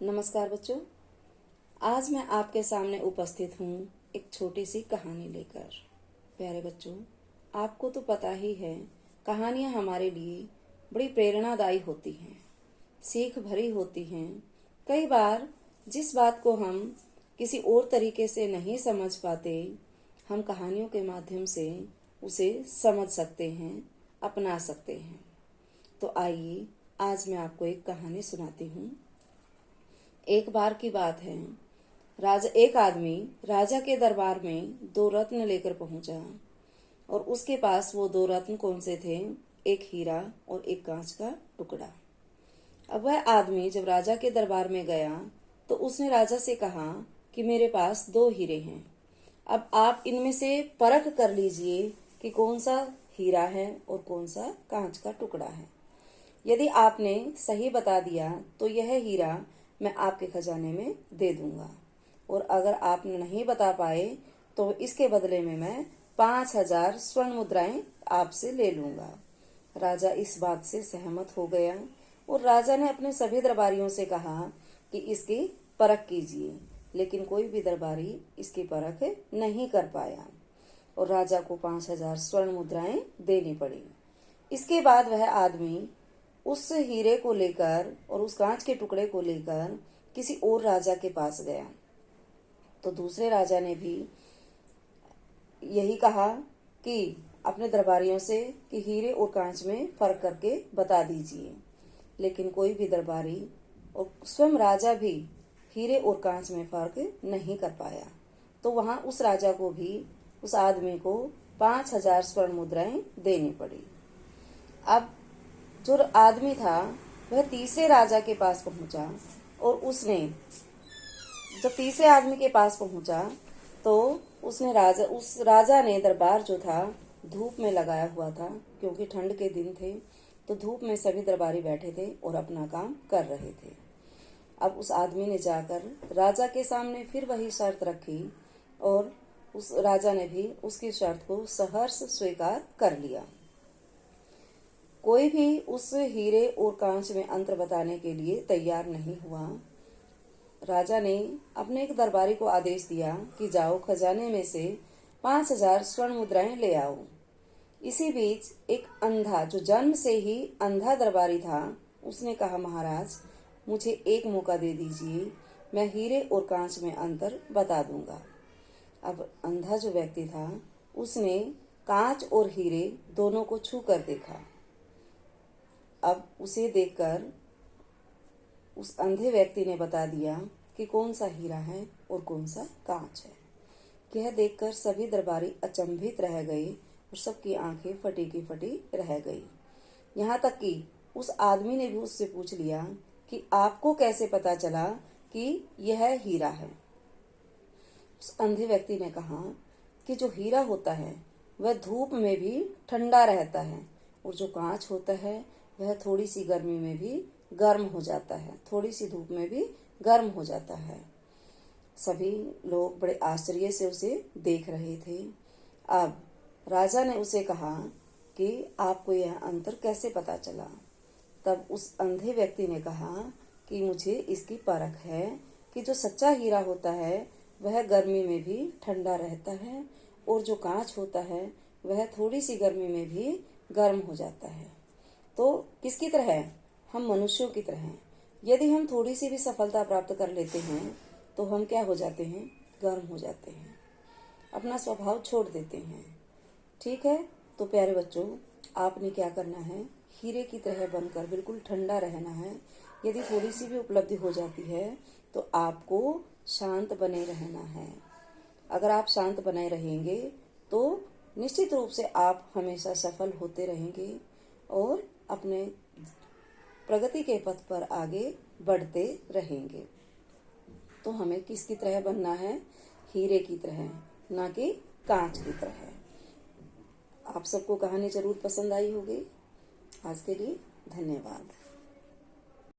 नमस्कार बच्चों, आज मैं आपके सामने उपस्थित हूँ एक छोटी सी कहानी लेकर। प्यारे बच्चों, आपको तो पता ही है, कहानियाँ हमारे लिए बड़ी प्रेरणादायी होती हैं, सीख भरी होती हैं। कई बार जिस बात को हम किसी और तरीके से नहीं समझ पाते, हम कहानियों के माध्यम से उसे समझ सकते हैं, अपना सकते हैं। तो आइए आज मैं आपको एक कहानी सुनाती हूँ। एक बार की बात है, एक आदमी राजा के दरबार में 2 रत्न लेकर पहुंचा और उसके पास वो 2 रत्न कौन से थे? एक हीरा और एक कांच का टुकड़ा। अब वह आदमी जब राजा के दरबार में गया तो उसने राजा से कहा कि मेरे पास 2 हीरे हैं, अब आप इनमें से परख कर लीजिए कि कौन सा हीरा है और कौन सा कांच का टुकड़ा है। यदि आपने सही बता दिया तो यह हीरा मैं आपके खजाने में दे दूंगा, और अगर आप नहीं बता पाए तो इसके बदले में मैं 5000 स्वर्ण मुद्राएं आपसे ले लूंगा। राजा इस बात से सहमत हो गया और राजा ने अपने सभी दरबारियों से कहा कि इसकी परख कीजिए, लेकिन कोई भी दरबारी इसकी परख नहीं कर पाया और राजा को 5000 स्वर्ण मुद्राएं देनी पड़ी। इसके बाद वह आदमी उस हीरे को लेकर और उस कांच के टुकड़े को लेकर किसी और राजा के पास गया। तो दूसरे राजा ने भी यही कहा कि अपने दरबारियों से कि हीरे और कांच में फर्क करके बता दीजिए, लेकिन कोई भी दरबारी और स्वयं राजा भी हीरे और कांच में फर्क नहीं कर पाया। तो वहां उस राजा को भी उस आदमी को 5000 स्वर्ण मुद्राएं देनी पड़ी। अब जो आदमी था वह तीसरे राजा के पास पहुंचा और उसने जब तीसरे आदमी के पास पहुंचा तो उस राजा ने दरबार जो था धूप में लगाया हुआ था, क्योंकि ठंड के दिन थे तो धूप में सभी दरबारी बैठे थे और अपना काम कर रहे थे। अब उस आदमी ने जाकर राजा के सामने फिर वही शर्त रखी और उस राजा ने भी उसकी शर्त को सहर्ष स्वीकार कर लिया। कोई भी उस हीरे और कांच में अंतर बताने के लिए तैयार नहीं हुआ। राजा ने अपने एक दरबारी को आदेश दिया कि जाओ खजाने में से 5000 स्वर्ण मुद्राएं ले आओ। इसी बीच एक अंधा, जो जन्म से ही अंधा दरबारी था, उसने कहा, महाराज मुझे एक मौका दे दीजिए, मैं हीरे और कांच में अंतर बता दूंगा। अब अंधा जो व्यक्ति था उसने कांच और हीरे दोनों को छू कर देखा। अब उसे देखकर उस अंधे व्यक्ति ने बता दिया कि कौन सा हीरा है और कौन सा कांच है। यह देखकर सभी दरबारी अचंभित रह गए और सबकी आंखें फटी की फटी रह गई। यहाँ तक कि उस आदमी ने भी उससे पूछ लिया कि आपको कैसे पता चला कि यह हीरा है। उस अंधे व्यक्ति ने कहा कि जो हीरा होता है वह धूप में भी ठंडा रहता है, और जो कांच होता है वह थोड़ी सी गर्मी में भी गर्म हो जाता है, थोड़ी सी धूप में भी गर्म हो जाता है। सभी लोग बड़े आश्चर्य से उसे देख रहे थे। अब राजा ने उसे कहा कि आपको यह अंतर कैसे पता चला? तब उस अंधे व्यक्ति ने कहा कि मुझे इसकी परख है कि जो सच्चा हीरा होता है वह गर्मी में भी ठंडा रहता है, और जो कांच होता है वह थोड़ी सी गर्मी में भी गर्म हो जाता है। तो किसकी तरह है? हम मनुष्यों की तरह हैं। यदि हम थोड़ी सी भी सफलता प्राप्त कर लेते हैं तो हम क्या हो जाते हैं? गर्म हो जाते हैं, अपना स्वभाव छोड़ देते हैं। ठीक है, तो प्यारे बच्चों, आपने क्या करना है? हीरे की तरह बनकर बिल्कुल ठंडा रहना है। यदि थोड़ी सी भी उपलब्धि हो जाती है तो आपको शांत बने रहना है। अगर आप शांत बने रहेंगे तो निश्चित रूप से आप हमेशा सफल होते रहेंगे और अपने प्रगति के पथ पर आगे बढ़ते रहेंगे। तो हमें किसकी तरह बनना है? हीरे की तरह, ना कि कांच की तरह। आप सबको कहानी जरूर पसंद आई होगी। आज के लिए धन्यवाद।